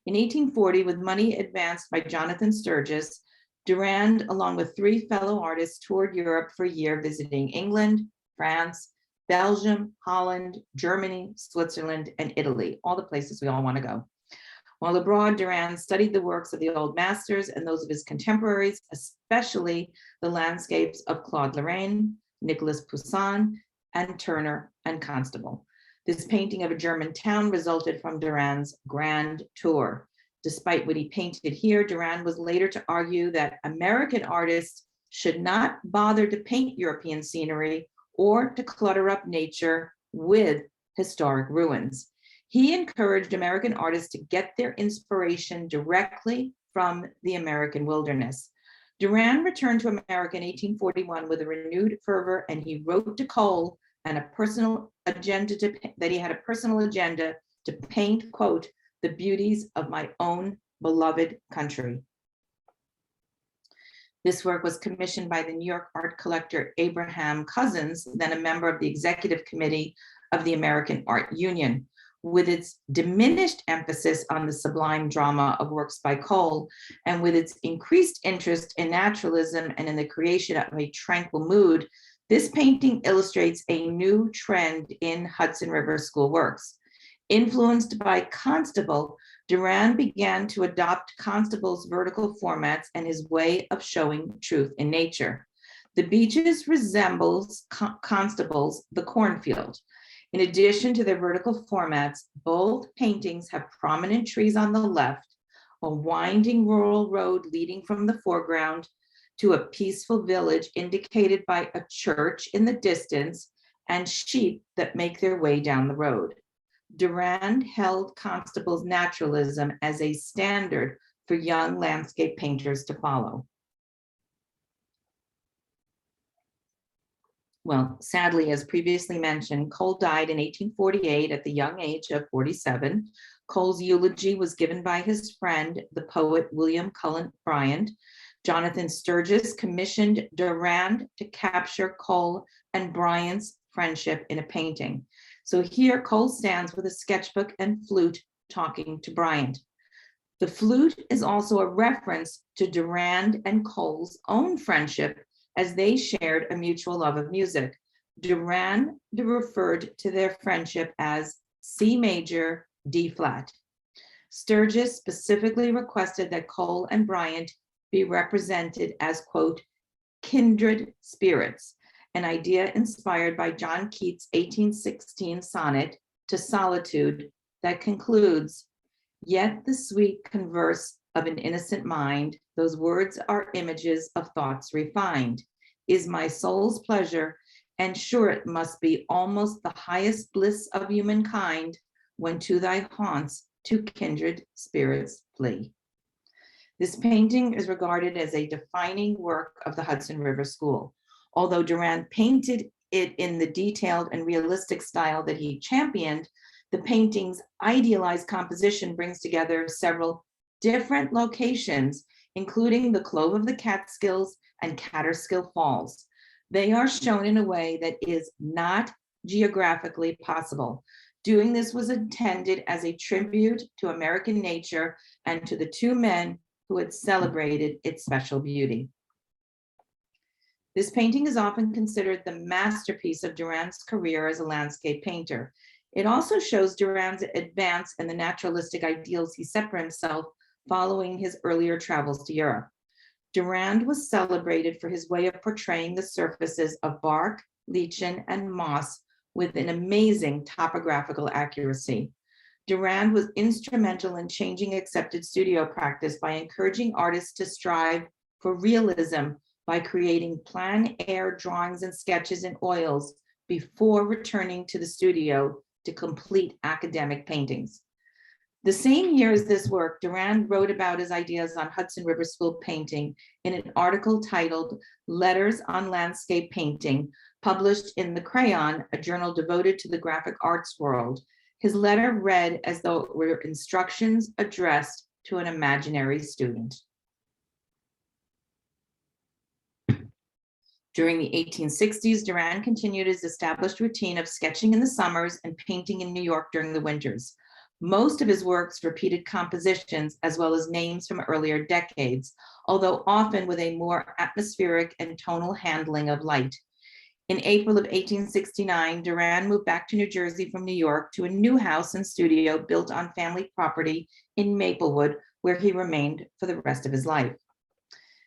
In 1840, with money advanced by Jonathan Sturgis, Durand, along with 3 fellow artists, toured Europe for a year, visiting England, France, Belgium, Holland, Germany, Switzerland, and Italy, all the places we all want to go. While abroad, Durand studied the works of the old masters and those of his contemporaries, especially the landscapes of Claude Lorraine, Nicolas Poussin, and Turner and Constable. This painting of a German town resulted from Durand's grand tour. Despite what he painted here, Durand was later to argue that American artists should not bother to paint European scenery or to clutter up nature with historic ruins. He encouraged American artists to get their inspiration directly from the American wilderness. Durand returned to America in 1841 with a renewed fervor, and he wrote to Cole and a personal agenda that he had a personal agenda to paint, quote, the beauties of my own beloved country. This work was commissioned by the New York art collector Abraham Cousins, then a member of the executive committee of the American Art Union. With its diminished emphasis on the sublime drama of works by Cole, and with its increased interest in naturalism and in the creation of a tranquil mood, this painting illustrates a new trend in Hudson River School works. Influenced by Constable, Durand began to adopt Constable's vertical formats and his way of showing truth in nature. The beaches resembles Constable's The Cornfield. In addition to their vertical formats, both paintings have prominent trees on the left, a winding rural road leading from the foreground to a peaceful village indicated by a church in the distance and sheep that make their way down the road. Durand held Constable's naturalism as a standard for young landscape painters to follow. Well, sadly, as previously mentioned, Cole died in 1848 at the young age of 47. Cole's eulogy was given by his friend, the poet William Cullen Bryant. Jonathan Sturgis commissioned Durand to capture Cole and Bryant's friendship in a painting. So here Cole stands with a sketchbook and flute talking to Bryant. The flute is also a reference to Durand and Cole's own friendship, as they shared a mutual love of music. Durand referred to their friendship as C major, D flat. Sturgis specifically requested that Cole and Bryant be represented as, quote, kindred spirits, an idea inspired by John Keats' 1816 sonnet to Solitude that concludes, yet the sweet converse of an innocent mind, those words are images of thoughts refined, is my soul's pleasure, and sure it must be almost the highest bliss of humankind when to thy haunts two kindred spirits flee. This painting is regarded as a defining work of the Hudson River School. Although Durand painted it in the detailed and realistic style that he championed, the painting's idealized composition brings together several different locations, including the Clove of the Catskills and Catterskill Falls. They are shown in a way that is not geographically possible. Doing this was intended as a tribute to American nature and to the two men who had celebrated its special beauty. This painting is often considered the masterpiece of Durand's career as a landscape painter. It also shows Durand's advance in the naturalistic ideals he set for himself following his earlier travels to Europe. Durand was celebrated for his way of portraying the surfaces of bark, lichen, and moss with an amazing topographical accuracy. Durand was instrumental in changing accepted studio practice by encouraging artists to strive for realism by creating plein air drawings and sketches in oils before returning to the studio to complete academic paintings. The same year as this work, Durand wrote about his ideas on Hudson River School painting in an article titled Letters on Landscape Painting, Published in The Crayon, a journal devoted to the graphic arts world, his letter read as though it were instructions addressed to an imaginary student. During the 1860s, Durand continued his established routine of sketching in the summers and painting in New York during the winters. Most of his works repeated compositions as well as names from earlier decades, although often with a more atmospheric and tonal handling of light. In April of 1869, Durand moved back to New Jersey from New York to a new house and studio built on family property in Maplewood, where he remained for the rest of his life.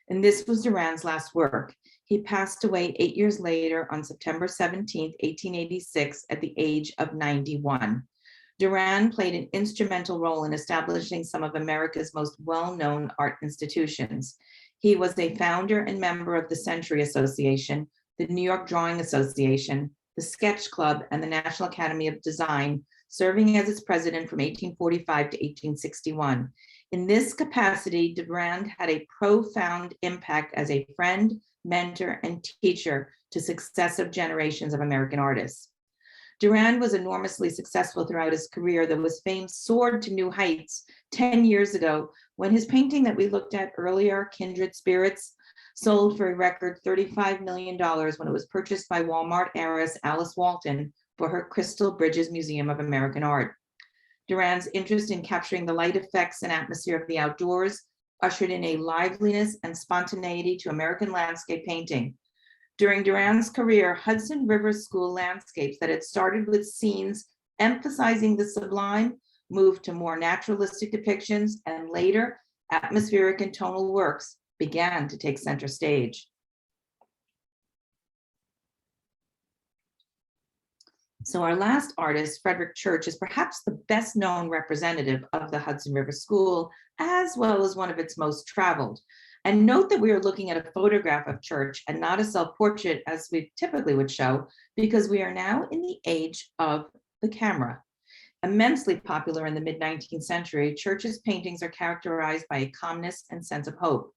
And this was Durand's last work. He passed away 8 years later on September 17, 1886, at the age of 91. Durand played an instrumental role in establishing some of America's most well-known art institutions. He was a founder and member of the Century Association, the New York Drawing Association, the Sketch Club, and the National Academy of Design, serving as its president from 1845 to 1861. In this capacity, Durand had a profound impact as a friend, mentor, and teacher to successive generations of American artists. Durand was enormously successful throughout his career, though his fame soared to new heights 10 years ago when his painting that we looked at earlier, Kindred Spirits, sold for a record $35 million when it was purchased by Walmart heiress Alice Walton for her Crystal Bridges Museum of American Art. Durand's interest in capturing the light effects and atmosphere of the outdoors ushered in a liveliness and spontaneity to American landscape painting. During Durand's career, Hudson River School landscapes that had started with scenes emphasizing the sublime moved to more naturalistic depictions, and later atmospheric and tonal works began to take center stage. So our last artist, Frederick Church, is perhaps the best known representative of the Hudson River School, as well as one of its most traveled. And note that we are looking at a photograph of Church and not a self-portrait as we typically would show, because we are now in the age of the camera. Immensely popular in the mid-19th century, Church's paintings are characterized by a calmness and sense of hope.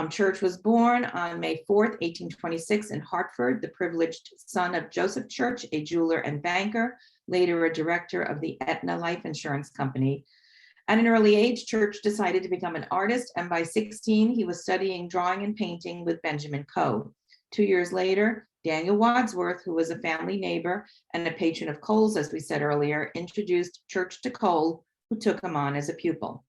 Church was born on May 4th, 1826 in Hartford, the privileged son of Joseph Church, a jeweler and banker, later a director of the Aetna Life Insurance Company. At an early age, Church decided to become an artist, and by 16, he was studying drawing and painting with Benjamin Coe. 2 years later, Daniel Wadsworth, who was a family neighbor and a patron of Cole's, as we said earlier, introduced Church to Cole, who took him on as a pupil.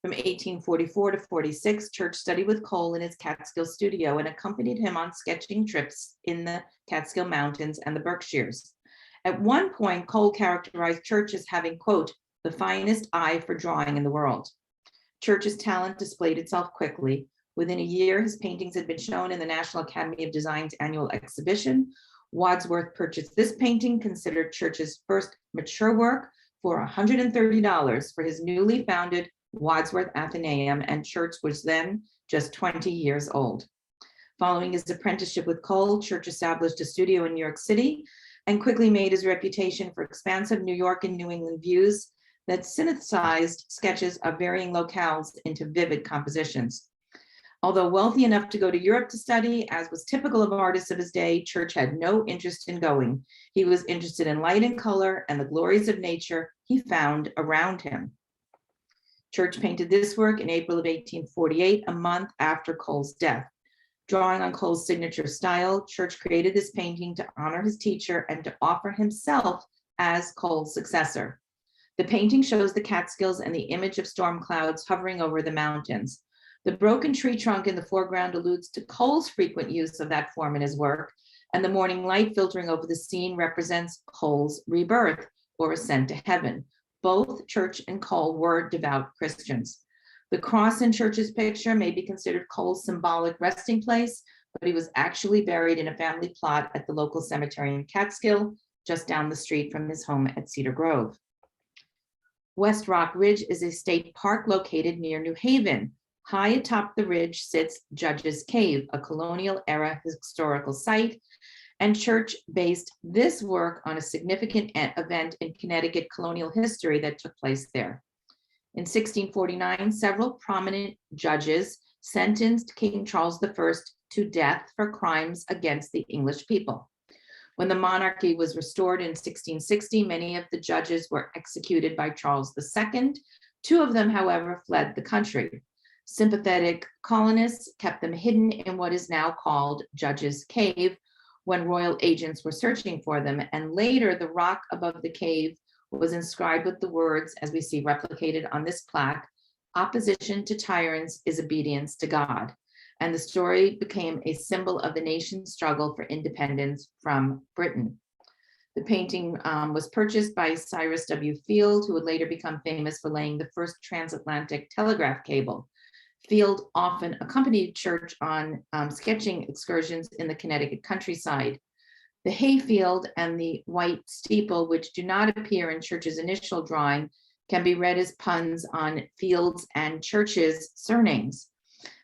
From 1844 to 46, Church studied with Cole in his Catskill studio and accompanied him on sketching trips in the Catskill Mountains and the Berkshires. At one point, Cole characterized Church as having, quote, the finest eye for drawing in the world. Church's talent displayed itself quickly. Within a year, his paintings had been shown in the National Academy of Design's annual exhibition. Wadsworth purchased this painting, considered Church's first mature work, for $130 for his newly founded Wadsworth Athenaeum, and Church was then just 20 years old. Following his apprenticeship with Cole, Church established a studio in New York City and quickly made his reputation for expansive New York and New England views that synthesized sketches of varying locales into vivid compositions. Although wealthy enough to go to Europe to study, as was typical of artists of his day, Church had no interest in going. He was interested in light and color and the glories of nature he found around him. Church painted this work in April of 1848, a month after Cole's death. Drawing on Cole's signature style, Church created this painting to honor his teacher and to offer himself as Cole's successor. The painting shows the Catskills and the image of storm clouds hovering over the mountains. The broken tree trunk in the foreground alludes to Cole's frequent use of that form in his work, and the morning light filtering over the scene represents Cole's rebirth or ascent to heaven. Both Church and Cole were devout Christians. The cross in Church's picture may be considered Cole's symbolic resting place, but he was actually buried in a family plot at the local cemetery in Catskill, just down the street from his home at Cedar Grove. West Rock Ridge is a state park located near New Haven. High atop the ridge sits Judge's Cave, a colonial era historical site, and Church based this work on a significant event in Connecticut colonial history that took place there. In 1649, several prominent judges sentenced King Charles I to death for crimes against the English people. When the monarchy was restored in 1660, many of the judges were executed by Charles II. Two of them, however, fled the country. Sympathetic colonists kept them hidden in what is now called Judge's Cave when royal agents were searching for them. And later, the rock above the cave was inscribed with the words, as we see replicated on this plaque, "Opposition to tyrants is obedience to God." And the story became a symbol of the nation's struggle for independence from Britain. The painting was purchased by Cyrus W. Field, who would later become famous for laying the first transatlantic telegraph cable. Field often accompanied Church on sketching excursions in the Connecticut countryside. The hayfield and the white steeple, which do not appear in Church's initial drawing, can be read as puns on Field's and Church's surnames.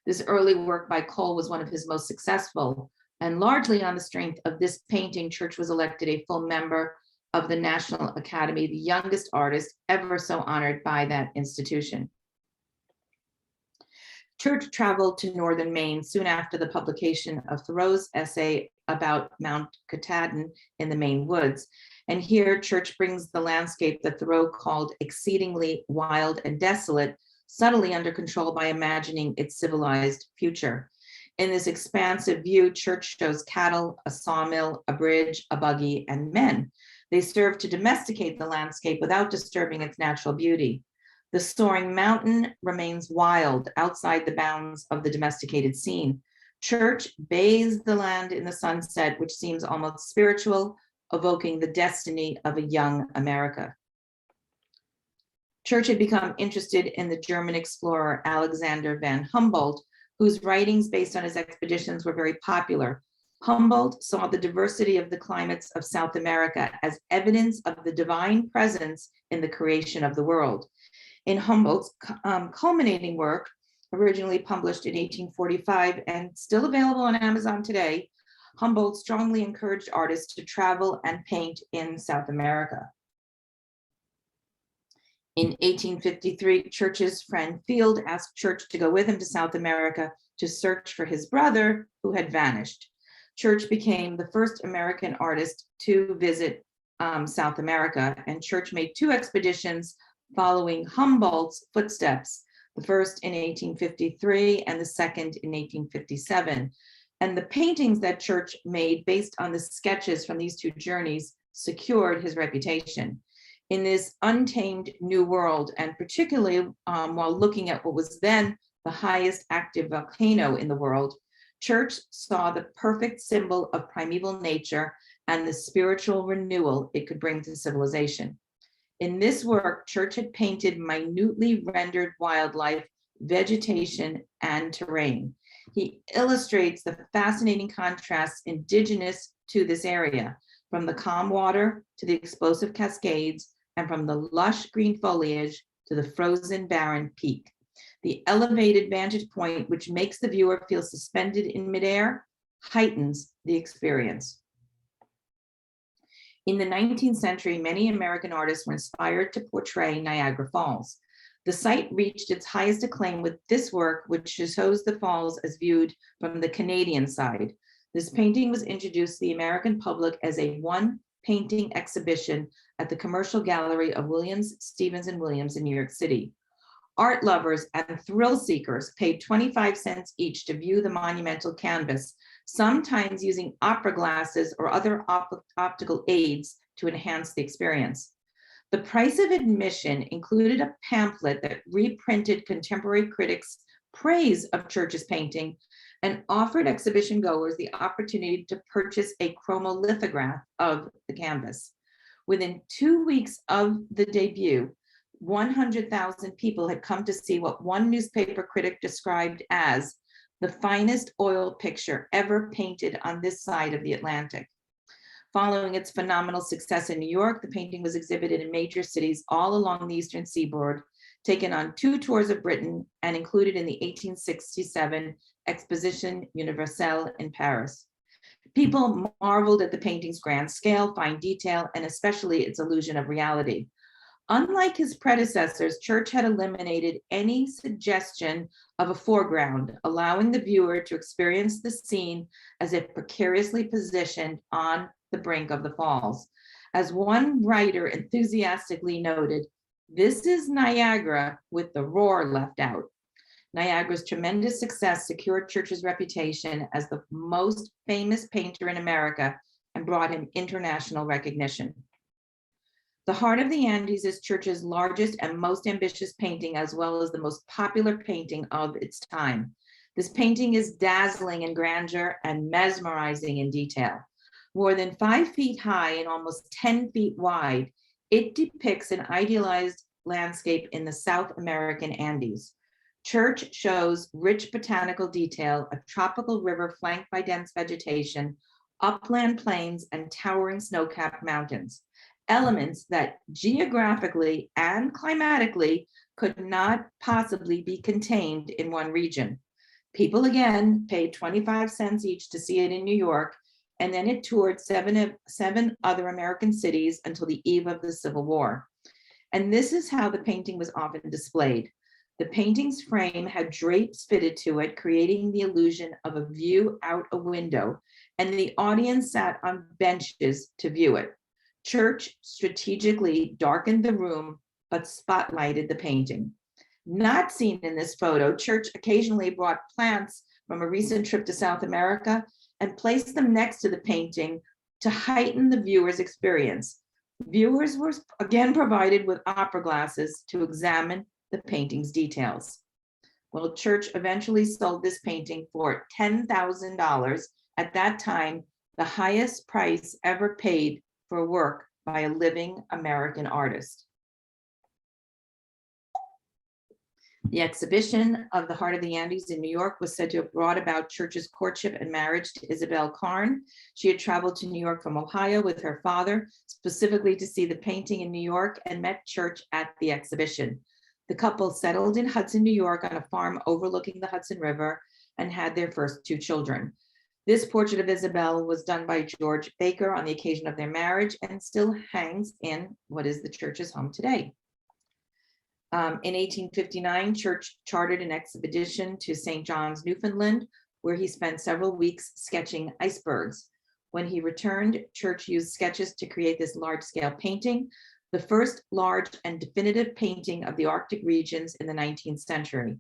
This early work by Cole was one of his most successful, and largely on the strength of this painting, Church was elected a full member of the National Academy, the youngest artist ever so honored by that institution. Church traveled to northern Maine soon after the publication of Thoreau's essay about Mount Katahdin in the Maine woods. And here Church brings the landscape that Thoreau called exceedingly wild and desolate subtly under control by imagining its civilized future. In this expansive view, Church shows cattle, a sawmill, a bridge, a buggy, and men. They serve to domesticate the landscape without disturbing its natural beauty. The soaring mountain remains wild outside the bounds of the domesticated scene. Church bathes the land in the sunset, which seems almost spiritual, evoking the destiny of a young America. Church had become interested in the German explorer Alexander von Humboldt, whose writings based on his expeditions were very popular. Humboldt saw the diversity of the climates of South America as evidence of the divine presence in the creation of the world. In Humboldt's culminating work, originally published in 1845 and still available on Amazon today, Humboldt strongly encouraged artists to travel and paint in South America. In 1853, Church's friend Field asked Church to go with him to South America to search for his brother who had vanished. Church became the first American artist to visit South America, and Church made two expeditions following Humboldt's footsteps, the first in 1853 and the second in 1857. And the paintings that Church made based on the sketches from these two journeys secured his reputation. In this untamed new world, and particularly while looking at what was then the highest active volcano in the world, Church saw the perfect symbol of primeval nature and the spiritual renewal it could bring to civilization. In this work, Church had painted minutely rendered wildlife, vegetation, and terrain. He illustrates the fascinating contrasts indigenous to this area, from the calm water to the explosive cascades, and from the lush green foliage to the frozen barren peak. The elevated vantage point, which makes the viewer feel suspended in midair, heightens the experience. In the 19th century, many American artists were inspired to portray Niagara Falls. The site reached its highest acclaim with this work, which shows the falls as viewed from the Canadian side. This painting was introduced to the American public as a one-painting exhibition at the Commercial Gallery of Williams, Stevens and Williams in New York City. Art lovers and thrill seekers paid 25 cents each to view the monumental canvas, sometimes using opera glasses or other optical aids to enhance the experience. The price of admission included a pamphlet that reprinted contemporary critics' praise of Church's painting and offered exhibition goers the opportunity to purchase a chromolithograph of the canvas. Within 2 weeks of the debut, 100,000 people had come to see what one newspaper critic described as the finest oil picture ever painted on this side of the Atlantic. Following its phenomenal success in New York, the painting was exhibited in major cities all along the Eastern Seaboard, taken on 2 tours of Britain, and included in the 1867 Exposition Universelle in Paris. People marveled at the painting's grand scale, fine detail, and especially its illusion of reality. Unlike his predecessors, Church had eliminated any suggestion of a foreground, allowing the viewer to experience the scene as if precariously positioned on the brink of the falls. As one writer enthusiastically noted, "This is Niagara with the roar left out." Niagara's tremendous success secured Church's reputation as the most famous painter in America and brought him international recognition. The Heart of the Andes is Church's largest and most ambitious painting, as well as the most popular painting of its time. This painting is dazzling in grandeur and mesmerizing in detail. More than 5 feet high and almost 10 feet wide, it depicts an idealized landscape in the South American Andes. Church shows rich botanical detail, a tropical river flanked by dense vegetation, upland plains, and towering snow-capped mountains. Elements that geographically and climatically could not possibly be contained in one region. People again paid 25 cents each to see it in New York, and then it toured seven other American cities until the eve of the Civil War. And this is how the painting was often displayed. The painting's frame had drapes fitted to it, creating the illusion of a view out a window, and the audience sat on benches to view it. Church strategically darkened the room, but spotlighted the painting. Not seen in this photo, Church occasionally brought plants from a recent trip to South America and placed them next to the painting to heighten the viewer's experience. Viewers were again provided with opera glasses to examine the painting's details. Well, Church eventually sold this painting for $10,000, at that time, the highest price ever paid for work by a living American artist. The exhibition of the Heart of the Andes in New York was said to have brought about Church's courtship and marriage to Isabel Karn. She had traveled to New York from Ohio with her father, specifically to see the painting in New York, and met Church at the exhibition. The couple settled in Hudson, New York, on a farm overlooking the Hudson River, and had their first 2 children. This portrait of Isabel was done by George Baker on the occasion of their marriage and still hangs in what is the Church's home today. In 1859, Church chartered an expedition to St. John's, Newfoundland, where he spent several weeks sketching icebergs. When he returned, Church used sketches to create this large-scale painting, the first large and definitive painting of the Arctic regions in the 19th century.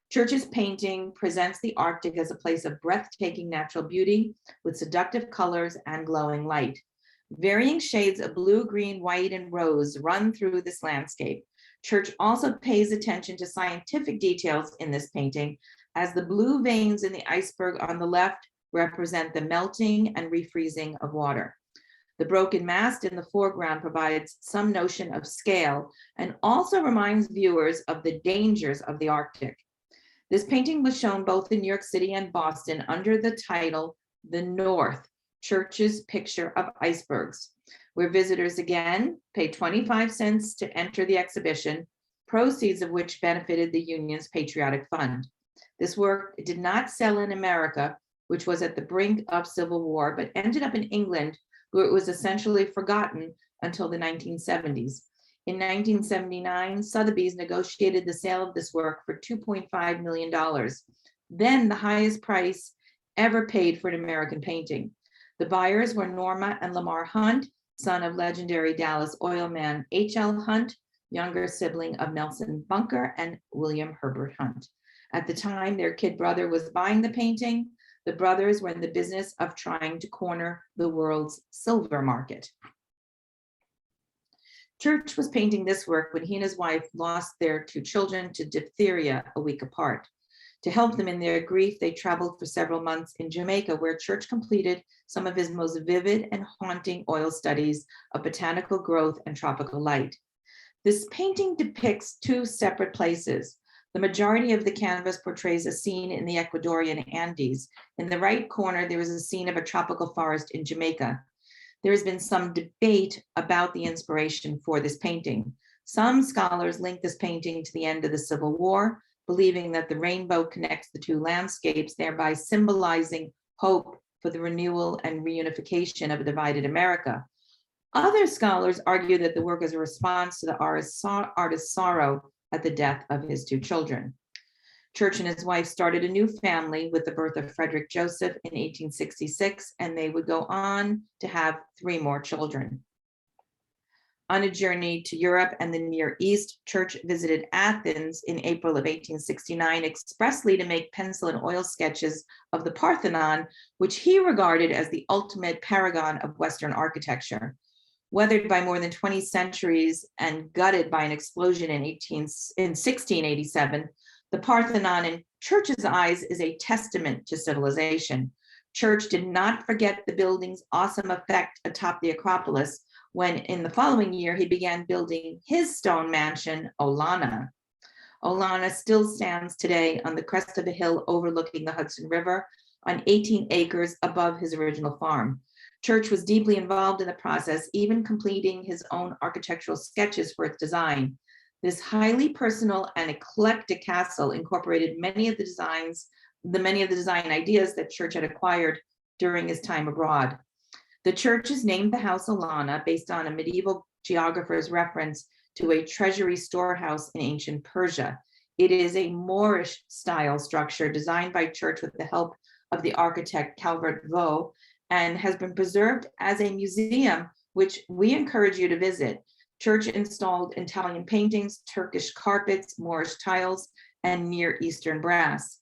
Church's painting presents the Arctic as a place of breathtaking natural beauty with seductive colors and glowing light. Varying shades of blue, green, white, and rose run through this landscape. Church also pays attention to scientific details in this painting, as the blue veins in the iceberg on the left represent the melting and refreezing of water. The broken mast in the foreground provides some notion of scale and also reminds viewers of the dangers of the Arctic. This painting was shown both in New York City and Boston under the title The North, Church's Picture of Icebergs, where visitors again paid 25 cents to enter the exhibition, proceeds of which benefited the Union's Patriotic Fund. This work did not sell in America, which was at the brink of civil war, but ended up in England, where it was essentially forgotten until the 1970s. In 1979, Sotheby's negotiated the sale of this work for $2.5 million, then the highest price ever paid for an American painting. The buyers were Norma and Lamar Hunt, son of legendary Dallas oil man H.L. Hunt, younger sibling of Nelson Bunker and William Herbert Hunt. At the time, their kid brother was buying the painting. The brothers were in the business of trying to corner the world's silver market. Church was painting this work when he and his wife lost their 2 children to diphtheria a week apart. To help them in their grief, they traveled for several months in Jamaica, where Church completed some of his most vivid and haunting oil studies of botanical growth and tropical light. This painting depicts 2 separate places. The majority of the canvas portrays a scene in the Ecuadorian Andes. In the right corner, there is a scene of a tropical forest in Jamaica. There has been some debate about the inspiration for this painting. Some scholars link this painting to the end of the Civil War, believing that the rainbow connects the 2 landscapes, thereby symbolizing hope for the renewal and reunification of a divided America. Other scholars argue that the work is a response to the artist's sorrow at the death of his two children. Church and his wife started a new family with the birth of Frederick Joseph in 1866, and they would go on to have 3 more children. On a journey to Europe and the Near East, Church visited Athens in April of 1869 expressly to make pencil and oil sketches of the Parthenon, which he regarded as the ultimate paragon of Western architecture. Weathered by more than 20 centuries and gutted by an explosion in 1687, the Parthenon in Church's eyes is a testament to civilization. Church did not forget the building's awesome effect atop the Acropolis when in the following year he began building his stone mansion, Olana. Olana still stands today on the crest of a hill overlooking the Hudson River on 18 acres above his original farm. Church was deeply involved in the process, even completing his own architectural sketches for its design. This highly personal and eclectic castle incorporated many of the design ideas that Church had acquired during his time abroad. The churches named the house Olana based on a medieval geographer's reference to a treasury storehouse in ancient Persia. It is a Moorish style structure designed by Church with the help of the architect Calvert Vaux and has been preserved as a museum, which we encourage you to visit. Church installed Italian paintings, Turkish carpets, Moorish tiles, and Near Eastern brass.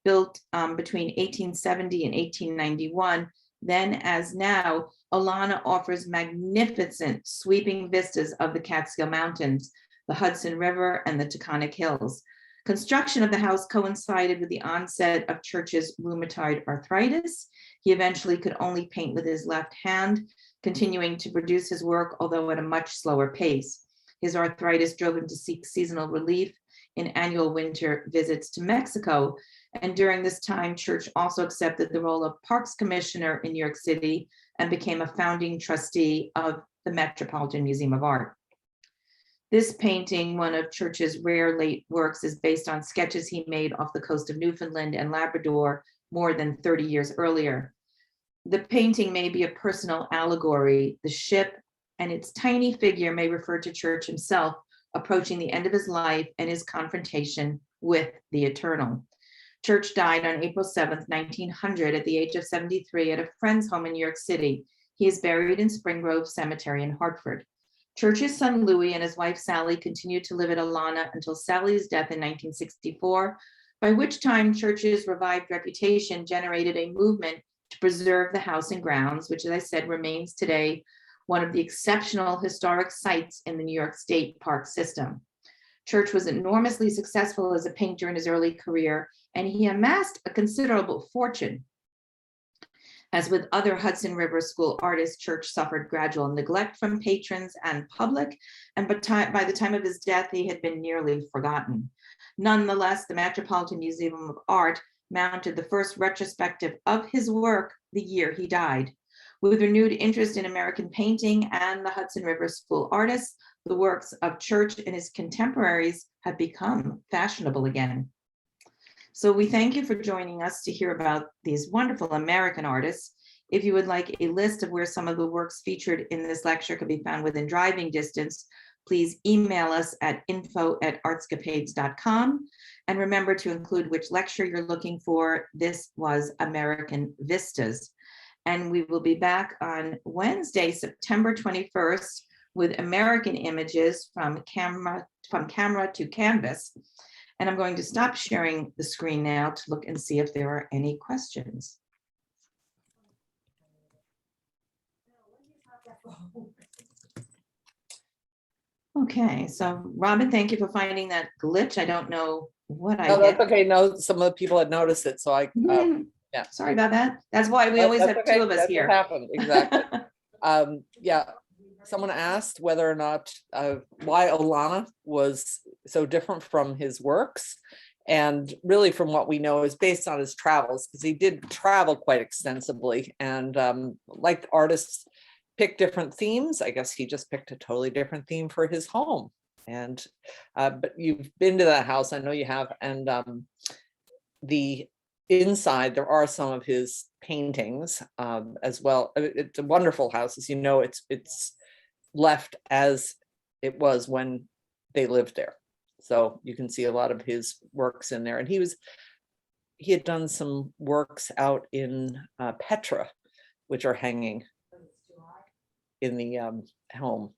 Built between 1870 and 1891, then as now, Olana offers magnificent sweeping vistas of the Catskill Mountains, the Hudson River, and the Taconic Hills. Construction of the house coincided with the onset of Church's rheumatoid arthritis. He eventually could only paint with his left hand, continuing to produce his work, although at a much slower pace. His arthritis drove him to seek seasonal relief in annual winter visits to Mexico. And during this time, Church also accepted the role of Parks Commissioner in New York City and became a founding trustee of the Metropolitan Museum of Art. This painting, one of Church's rare late works, is based on sketches he made off the coast of Newfoundland and Labrador more than 30 years earlier. The painting may be a personal allegory. The ship and its tiny figure may refer to Church himself approaching the end of his life and his confrontation with the eternal. Church died on April 7th, 1900 at the age of 73 at a friend's home in New York City. He is buried in Spring Grove Cemetery in Hartford. Church's son Louis and his wife Sally continued to live at Olana until Sally's death in 1964, by which time Church's revived reputation generated a movement to preserve the house and grounds, which, as I said, remains today one of the exceptional historic sites in the New York State Park system. Church was enormously successful as a painter in his early career, and he amassed a considerable fortune. As with other Hudson River School artists, Church suffered gradual neglect from patrons and public, and by the time of his death, he had been nearly forgotten. Nonetheless, the Metropolitan Museum of Art mounted the first retrospective of his work the year he died. With renewed interest in American painting and the Hudson River School artists, the works of Church and his contemporaries have become fashionable again. So we thank you for joining us to hear about these wonderful American artists. If you would like a list of where some of the works featured in this lecture could be found within driving distance, please email us at info@artscapades.com. And remember to include which lecture you're looking for. This was American Vistas. And we will be back on Wednesday, September 21st, with American images from camera to canvas. And I'm going to stop sharing the screen now to look and see if there are any questions. Okay, so Robin, thank you for finding that glitch. I don't know what I No, hit. that's okay. No, some of the people had noticed it, so I, yeah. Sorry about that. That's why we always have okay. two of us That's here. what happened, exactly. Yeah, someone asked whether or not, why Olana was so different from his works. And really from what we know is based on his travels, because he did travel quite extensively, and like artists pick different themes. I guess he just picked a totally different theme for his home. And but you've been to that house, I know you have, and the inside there are some of his paintings as well. It's a wonderful house, as you know. It's left as it was when they lived there. So you can see a lot of his works in there. And he had done some works out in Petra, which are hanging in the home.